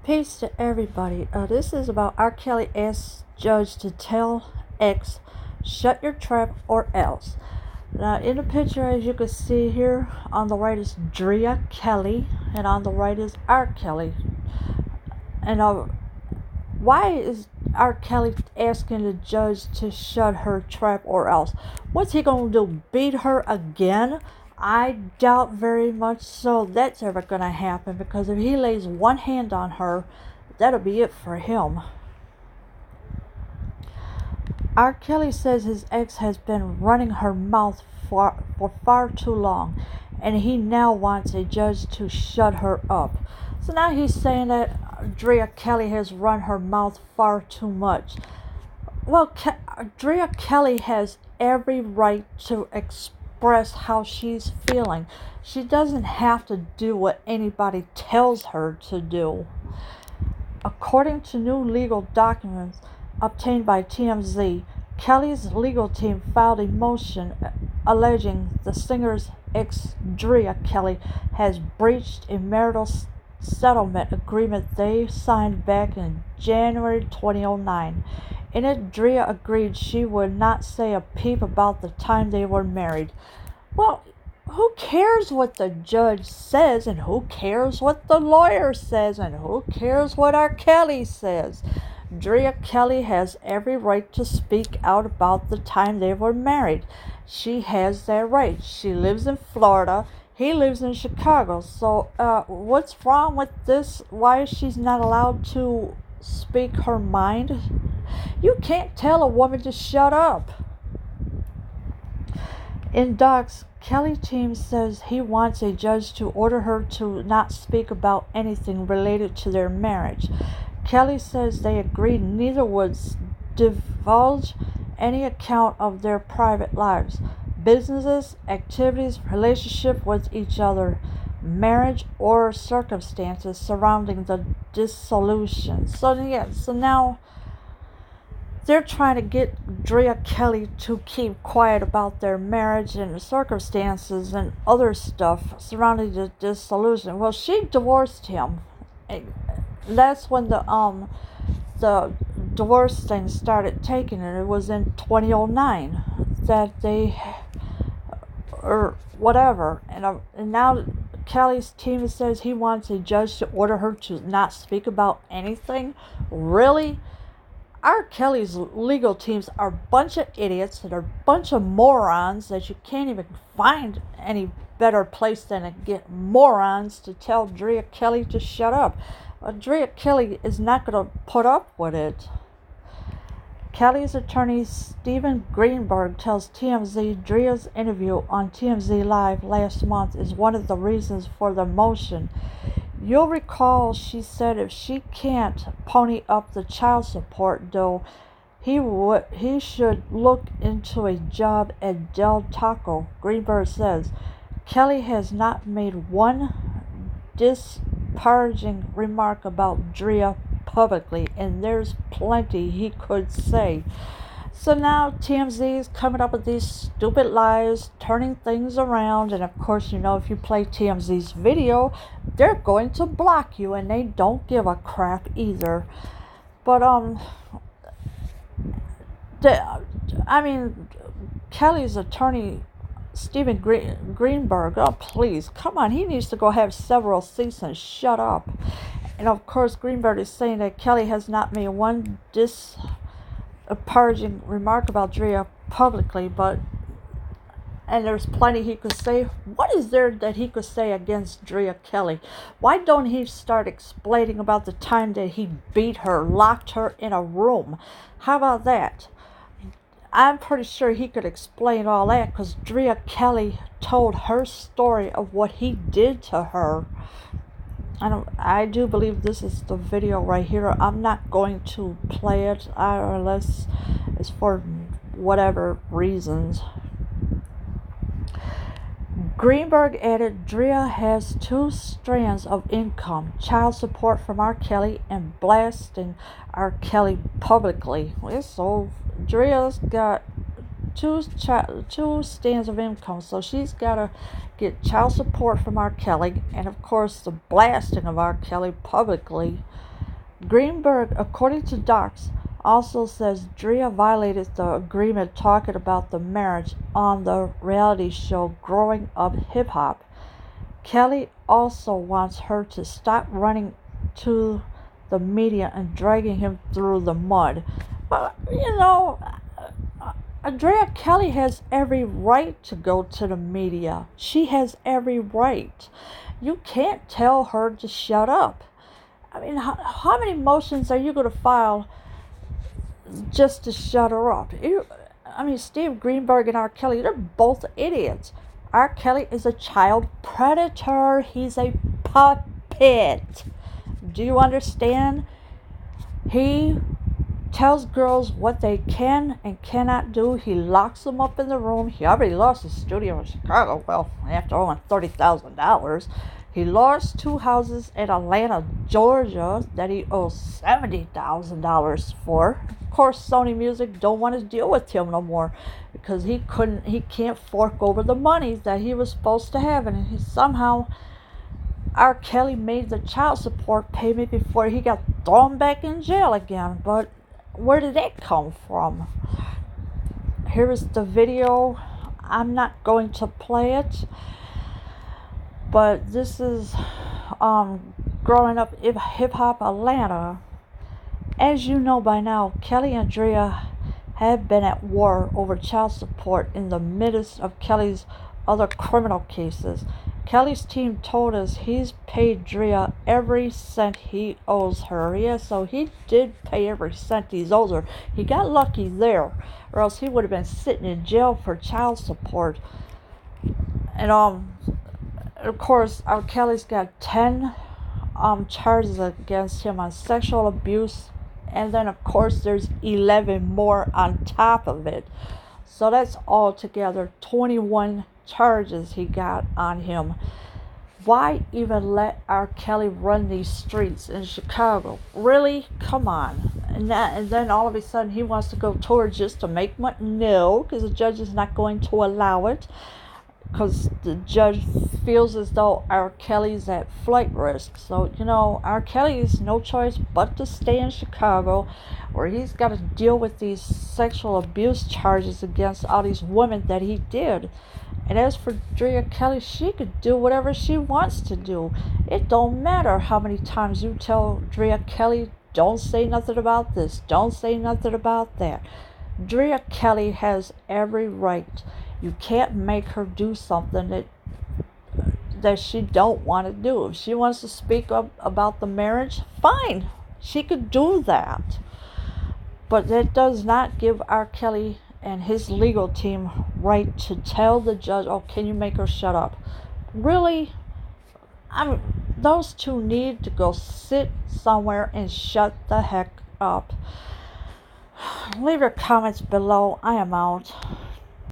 Peace to everybody. This is about R. Kelly asks judge to tell X, shut your trap or else. Now, in the picture, as you can see here, on the right is Drea Kelly, and on the right is R. Kelly. And why is R. Kelly asking the judge to shut her trap or else? What's he gonna do? Beat her again? I doubt very much so that's ever gonna happen, because if he lays one hand on her, that'll be it for him. R. Kelly says his ex has been running her mouth for far too long, and he now wants a judge to shut her up. So now he's saying that Drea Kelly has run her mouth far too much. Well, Drea Kelly has every right to express how she's feeling. She doesn't have to do what anybody tells her to do. According to new legal documents obtained by TMZ, Kelly's legal team filed a motion alleging the singer's ex, Drea Kelly, has breached a marital settlement agreement they signed back in January 2009. In it, Drea agreed she would not say a peep about the time they were married. Well, who cares what the judge says, and who cares what the lawyer says, and who cares what R. Kelly says? Drea Kelly has every right to speak out about the time they were married. She has that right. She lives in Florida. He lives in Chicago. So what's wrong with this? Why is she not allowed to speak her mind? You can't tell a woman to shut up. In docs, Kelly team says he wants a judge to order her to not speak about anything related to their marriage. Kelly says they agreed neither would divulge any account of their private lives, businesses, activities, relationship with each other, marriage, or circumstances surrounding the dissolution. So now they're trying to get Drea Kelly to keep quiet about their marriage and the circumstances and other stuff surrounding the dissolution. Well, she divorced him. That's when the divorce thing started taking it. It was in 2009 that they, or whatever. And now Kelly's team says he wants a judge to order her to not speak about anything. Really? R. Kelly's legal teams are a bunch of idiots that are a bunch of morons that you can't even find any better place than to get morons to tell Drea Kelly to shut up. Drea Kelly is not going to put up with it. Kelly's attorney Steven Greenberg tells TMZ Drea's interview on TMZ Live last month is one of the reasons for the motion. You'll recall she said if she can't pony up the child support, though, he should look into a job at Del Taco. Greenberg says Kelly has not made one disparaging remark about Drea publicly, and there's plenty he could say. So now TMZ is coming up with these stupid lies, turning things around, and of course, if you play TMZ's video, they're going to block you, and they don't give a crap either. But Kelly's attorney Steven Greenberg, oh please, come on, he needs to go have several seats and shut up. And of course, Greenberg is saying that Kelly has not made one disparaging remark about Drea publicly, and there's plenty he could say. What is there that he could say against Drea Kelly? Why don't he start explaining about the time that he beat her, locked her in a room? How about that? I'm pretty sure he could explain all that, because Drea Kelly told her story of what he did to her. I do believe this is the video right here. I'm not going to play it unless it's for whatever reasons. Greenberg added Drea has two strands of income: child support from R. Kelly and blasting R. Kelly publicly. So Drea's got two stands of income, so she's got to get child support from R. Kelly, and of course the blasting of R. Kelly publicly. Greenberg, according to docs, also says Drea violated the agreement talking about the marriage on the reality show Growing Up Hip Hop. Kelly also wants her to stop running to the media and dragging him through the mud. But, Andrea Kelly has every right to go to the media. She has every right. You can't tell her to shut up. I mean, how many motions are you going to file just to shut her up? Steve Greenberg and R. Kelly, they're both idiots. R. Kelly is a child predator. He's a puppet. Do you understand? He tells girls what they can and cannot do. He locks them up in the room. He already lost his studio in Chicago. Well, after owing $30,000. He lost 2 houses in Atlanta, Georgia that he owes $70,000 for. Of course, Sony Music don't want to deal with him no more because he can't fork over the money that he was supposed to have, and somehow R. Kelly made the child support payment before he got thrown back in jail again. But where did that come from? Here is the video. I'm not going to play it, but this is Growing Up Hip Hop Atlanta. As you know by now, Kelly and Drea have been at war over child support in the midst of Kelly's other criminal cases. Kelly's team told us he's paid Drea every cent he owes her. Yeah, so he did pay every cent he owes her. He got lucky there, or else he would have been sitting in jail for child support. And of course, R. Kelly's got 10 charges against him on sexual abuse, and then of course there's 11 more on top of it. So that's altogether 21 charges he got on him. Why even let R. Kelly run these streets in Chicago? Really? Come on. And then all of a sudden he wants to go tour just to make money? No, because the judge is not going to allow it. Because the judge feels as though R. Kelly's at flight risk. So, R. Kelly's no choice but to stay in Chicago, where he's got to deal with these sexual abuse charges against all these women that he did. And as for Drea Kelly, she could do whatever she wants to do. It don't matter how many times you tell Drea Kelly, don't say nothing about this, don't say nothing about that. Drea Kelly has every right. You can't make her do something that she don't want to do. If she wants to speak up about the marriage, fine, she could do that. But that does not give R. Kelly and his legal team right to tell the judge, oh, can you make her shut up? Really? Those two need to go sit somewhere and shut the heck up. Leave your comments below. I am out.